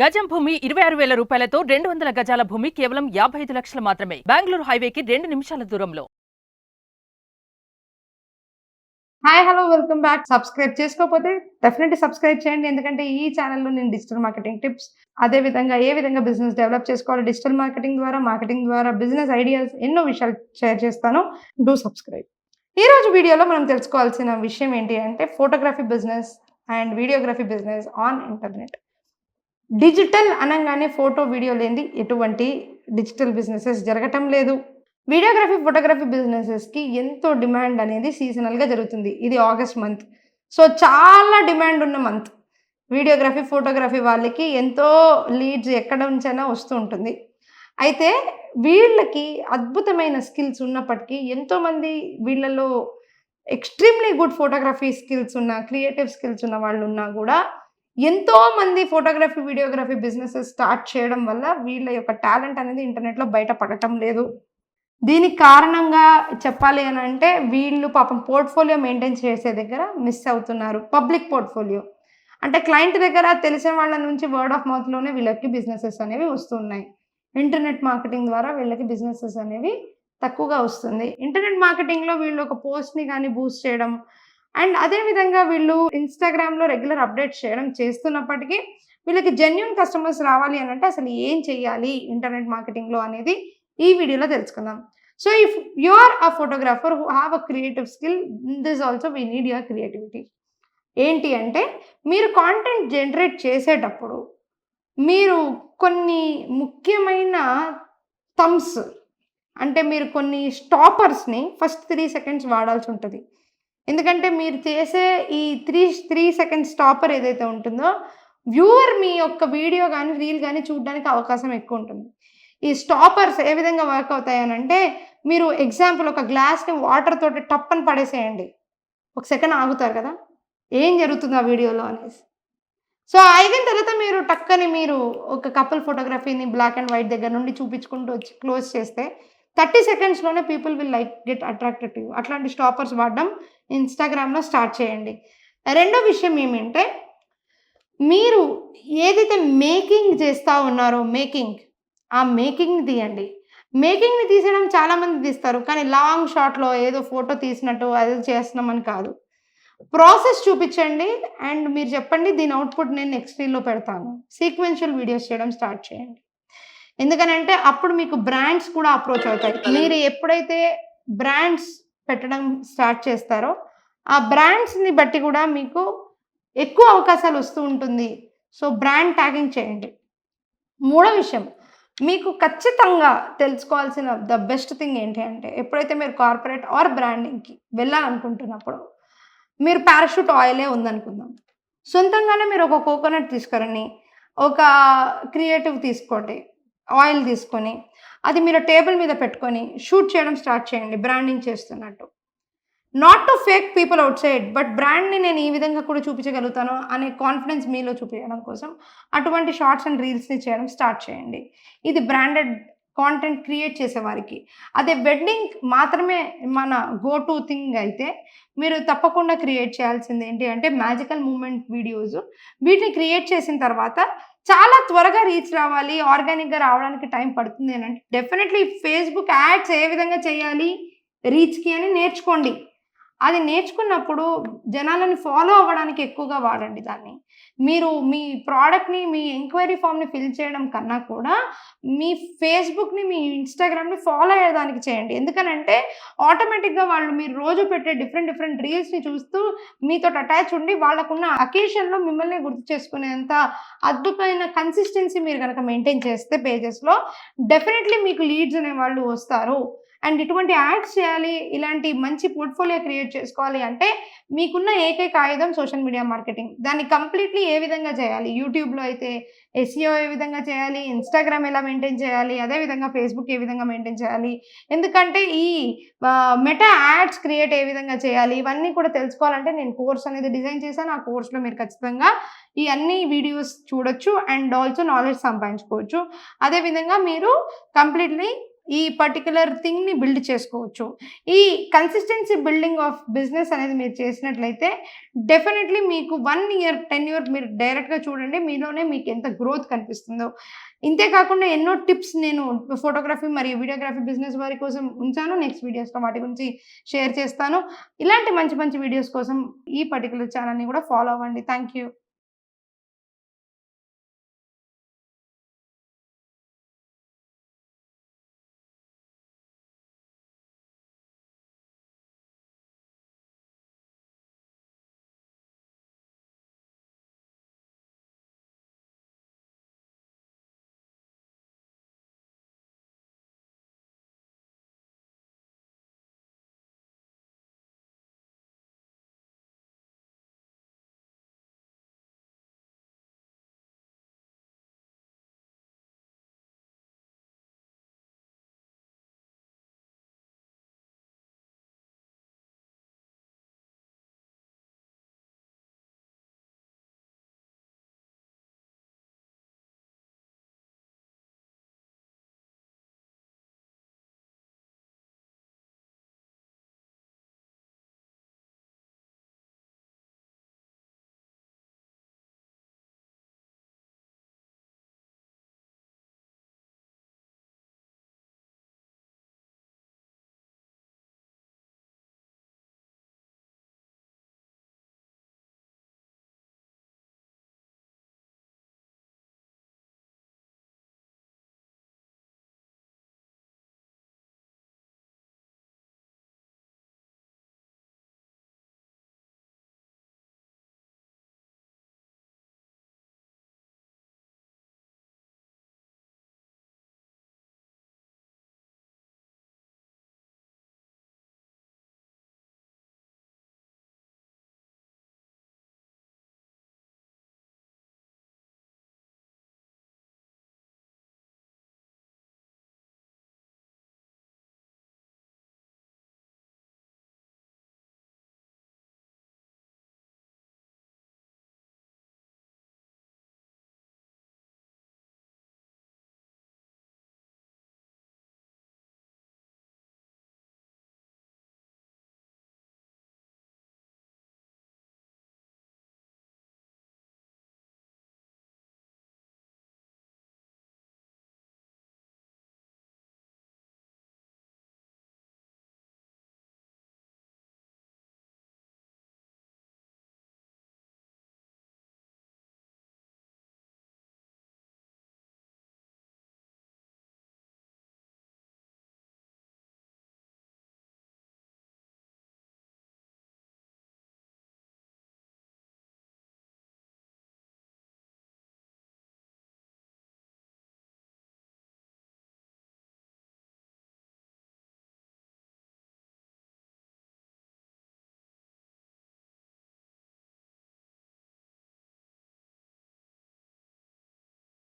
గజం భూమి 26,000 రూపాయలతో 200 గజాల భూమి కేవలం 55 లక్షలు మాత్రమే. బెంగళూరు హైవేకి 2 నిమిషాల దూరంలో. Hi hello welcome back. Subscribe చేసుకోకపోతే డెఫినెట్లీ సబ్స్క్రైబ్ చేయండి. ఎందుకంటే ఈ ఛానల్లో నేను డిజిటల్ మార్కెటింగ్ టిప్స్, అదే విధంగా ఏ విధంగా బిజినెస్ డెవలప్ చేసుకోవాలి, డిజిటల్ మార్కెటింగ్ ద్వారా బిజినెస్ ఐడియాస్ ఎన్నో విషయాలు షేర్ చేస్తాను. Do subscribe. ఈ రోజు వీడియోలో మనం తెలుసుకోవాల్సిన విషయం ఏంటి అంటే photography business and videography business on internet. Digital అనగానే ఫోటో వీడియో లేనిది ఎటువంటి డిజిటల్ బిజినెసెస్ జరగటం లేదు. వీడియోగ్రఫీ ఫోటోగ్రఫీ బిజినెసెస్కి ఎంతో డిమాండ్ అనేది సీజనల్గా జరుగుతుంది. ఇది ఆగస్ట్ మంత్, సో చాలా డిమాండ్ ఉన్న మంత్. వీడియోగ్రఫీ ఫోటోగ్రఫీ వాళ్ళకి ఎంతో లీడ్స్ ఎక్కడ నుంచైనా వస్తూ ఉంటుంది. అయితే వీళ్ళకి అద్భుతమైన స్కిల్స్ ఉన్నప్పటికీ ఎంతోమంది వీళ్ళలో ఎక్స్ట్రీమ్లీ గుడ్ ఫోటోగ్రఫీ స్కిల్స్ ఉన్న, క్రియేటివ్ స్కిల్స్ ఉన్న వాళ్ళు ఉన్నా కూడా ఎంతోమంది ఫోటోగ్రఫీ వీడియోగ్రఫీ బిజినెసెస్ స్టార్ట్ చేయడం వల్ల వీళ్ళ యొక్క టాలెంట్ అనేది ఇంటర్నెట్లో బయటపడటం లేదు. దీనికి కారణంగా చెప్పాలి అని అంటే వీళ్ళు పాపం పోర్ట్ఫోలియో మెయింటైన్ చేసే దగ్గర మిస్ అవుతున్నారు. పబ్లిక్ పోర్ట్ఫోలియో అంటే క్లయింట్ దగ్గర తెలిసిన వాళ్ళ నుంచి వర్డ్ ఆఫ్ మౌత్లోనే వీళ్ళకి బిజినెసెస్ అనేవి వస్తున్నాయి. ఇంటర్నెట్ మార్కెటింగ్ ద్వారా వీళ్ళకి బిజినెసెస్ అనేవి తక్కువగా వస్తుంది. ఇంటర్నెట్ మార్కెటింగ్లో వీళ్ళు ఒక పోస్ట్ని కానీ బూస్ట్ చేయడం అండ్ అదేవిధంగా వీళ్ళు ఇన్స్టాగ్రామ్లో రెగ్యులర్ అప్డేట్స్ చేయడం చేస్తున్నప్పటికీ వీళ్ళకి జెన్యూన్ కస్టమర్స్ రావాలి అని అంటే అసలు ఏం చేయాలి ఇంటర్నెట్ మార్కెటింగ్లో అనేది ఈ వీడియోలో తెలుసుకుందాం. So if you are a photographer who have a creative skill, this also we need your creativity. ఏంటి అంటే మీరు కాంటెంట్ జనరేట్ చేసేటప్పుడు మీరు కొన్ని ముఖ్యమైన థంబ్స్ అంటే మీరు కొన్ని స్టాపర్స్ని ఫస్ట్ 3 సెకండ్స్ వాడాల్సి ఉంటుంది. ఎందుకంటే మీరు చేసే ఈ 3 సెకండ్స్ స్టాపర్ ఏదైతే ఉంటుందో వ్యూవర్ మీ యొక్క వీడియో కానీ రీల్ కానీ చూడడానికి అవకాశం ఎక్కువ ఉంటుంది. ఈ స్టాపర్స్ ఏ విధంగా వర్క్ అవుతాయనంటే మీరు ఎగ్జాంపుల్ ఒక గ్లాస్ని వాటర్ తోటి టప్పని పడేసేయండి, ఒక సెకండ్ ఆగుతారు కదా, ఏం జరుగుతుంది ఆ వీడియోలో అనేసి. సో అయిన తర్వాత మీరు టక్కని మీరు ఒక కపుల్ ఫోటోగ్రఫీని బ్లాక్ అండ్ వైట్ దగ్గర నుండి చూపించుకుంటూ వచ్చి క్లోజ్ చేస్తే 30 సెకండ్స్లోనే people will get attracted to you. అట్లాంటి స్టాపర్స్ వాడడం ఇన్స్టాగ్రామ్లో స్టార్ట్ చేయండి. రెండో విషయం ఏమంటే మీరు ఏదైతే మేకింగ్ చేస్తూ ఉన్నారో ఆ మేకింగ్ని తీయండి. మేకింగ్ని తీసేయడం చాలామంది తీస్తారు, కానీ లాంగ్ షాట్లో ఏదో ఫోటో తీసినట్టు అదే చేస్తున్నామని కాదు. ప్రాసెస్ చూపించండి అండ్ మీరు చెప్పండి దీని అవుట్పుట్ నేను నెక్స్ట్ రీల్లో పెడతాను. సీక్వెన్షియల్ వీడియోస్ చేయడం స్టార్ట్ చేయండి. ఎందుకనంటే అప్పుడు మీకు బ్రాండ్స్ కూడా అప్రోచ్ అవుతాయి. మీరు ఎప్పుడైతే బ్రాండ్స్ పెట్టడం స్టార్ట్ చేస్తారో ఆ బ్రాండ్స్ని బట్టి కూడా మీకు ఎక్కువ అవకాశాలు వస్తూ ఉంటుంది. సో బ్రాండ్ ట్యాగింగ్ చేయండి. మూడో విషయం మీకు ఖచ్చితంగా తెలుసుకోవాల్సిన ద బెస్ట్ థింగ్ ఏంటి అంటే ఎప్పుడైతే మీరు కార్పొరేట్ ఆర్ బ్రాండింగ్కి వెళ్ళాలనుకుంటున్నప్పుడు మీరు పారాషూట్ ఆయిలే ఉందనుకుందాం, సొంతంగానే మీరు ఒక కోకోనట్ తీసుకురండి, ఒక క్రియేటివ్ తీసుకోండి, ఆయిల్ తీసుకొని అది మీరు టేబుల్ మీద పెట్టుకొని షూట్ చేయడం స్టార్ట్ చేయండి బ్రాండింగ్ చేస్తున్నట్టు. Not to fake people outside, but బ్రాండ్ని నేను ఈ విధంగా కూడా చూపించగలుగుతాను అనే కాన్ఫిడెన్స్ మీలో చూపించడం కోసం అటువంటి షార్ట్స్ అండ్ రీల్స్ని చేయడం స్టార్ట్ చేయండి. ఇది బ్రాండెడ్ కాంటెంట్ క్రియేట్ చేసేవారికి. అదే వెడ్డింగ్ మాత్రమే మన గో టు థింగ్ అయితే మీరు తప్పకుండా క్రియేట్ చేయాల్సింది ఏంటి అంటే మ్యాజికల్ మూమెంట్ వీడియోస్. వీటిని క్రియేట్ చేసిన తర్వాత చాలా త్వరగా రీచ్ రావాలి, ఆర్గానిక్గా రావడానికి టైం పడుతుంది అని అంటే డెఫినెట్లీ ఫేస్బుక్ యాడ్స్ ఏ విధంగా చేయాలి రీచ్కి అని నేర్చుకోండి. అది నేర్చుకున్నప్పుడు జనాలను ఫాలో అవ్వడానికి ఎక్కువగా వాడండి దాన్ని. మీరు మీ ప్రోడక్ట్ని మీ ఎంక్వైరీ ఫామ్ని ఫిల్ చేయడం కన్నా కూడా మీ ఫేస్బుక్ని మీ ఇన్స్టాగ్రామ్ని ఫాలో అయ్యేదానికి చేయండి. ఎందుకనంటే ఆటోమేటిక్గా వాళ్ళు మీరు రోజు పెట్టే డిఫరెంట్ రీల్స్ని చూస్తూ మీతో అటాచ్ ఉండి వాళ్ళకున్న అకేషన్లో మిమ్మల్ని గుర్తు చేసుకునేంత అద్భుతమైన కన్సిస్టెన్సీ మీరు కనుక మెయింటైన్ చేస్తే పేజెస్లో డెఫినెట్లీ మీకు లీడ్స్ అనే వాళ్ళు వస్తారు. అండ్ ఇటువంటి యాడ్స్ చేయాలి, ఇలాంటి మంచి పోర్ట్ఫోలియో క్రియేట్ చేసుకోవాలి అంటే మీకున్న ఏకైక ఆయుధం సోషల్ మీడియా మార్కెటింగ్. దాన్ని కంప్లీట్లీ ఏ విధంగా చేయాలి, యూట్యూబ్లో అయితే ఎస్ఈఓ ఏ విధంగా చేయాలి, ఇన్స్టాగ్రామ్ ఎలా మెయింటైన్ చేయాలి, అదేవిధంగా ఫేస్బుక్ ఏ విధంగా మెయింటైన్ చేయాలి, ఎందుకంటే ఈ మెటా యాడ్స్ క్రియేట్ ఏ విధంగా చేయాలి, ఇవన్నీ కూడా తెలుసుకోవాలంటే నేను కోర్స్ అనేది డిజైన్ చేశాను. ఆ కోర్స్లో మీరు ఖచ్చితంగా ఈ అన్ని వీడియోస్ చూడొచ్చు అండ్ ఆల్సో నాలెడ్జ్ సంపాదించుకోవచ్చు. అదేవిధంగా మీరు కంప్లీట్లీ ఈ పర్టిక్యులర్ థింగ్‌ని బిల్డ్ చేసుకోవచ్చు. ఈ కన్సిస్టెన్సీ బిల్డింగ్ ఆఫ్ బిజినెస్ అనేది మీరు చేసినట్లయితే డెఫినెట్‌లీ మీకు 1 ఇయర్, 10 ఇయర్ మీరు డైరెక్ట్‌గా చూడండి. మీలోనే మీకు ఎంత గ్రోత్ కనిపిస్తుందో. ఇంతే కాకుండా ఎన్నో టిప్స్ నేను ఫోటోగ్రఫీ మరియు వీడియోగ్రఫీ బిజినెస్ వారి కోసం ఉంచాను. నెక్స్ట్ వీడియోస్‌లో వాటి గురించి షేర్ చేస్తాను. ఇలాంటి మంచి మంచి వీడియోస్ కోసం ఈ పర్టిక్యులర్ ఛానెల్‌ని కూడా ఫాలో అవ్వండి. Thank you.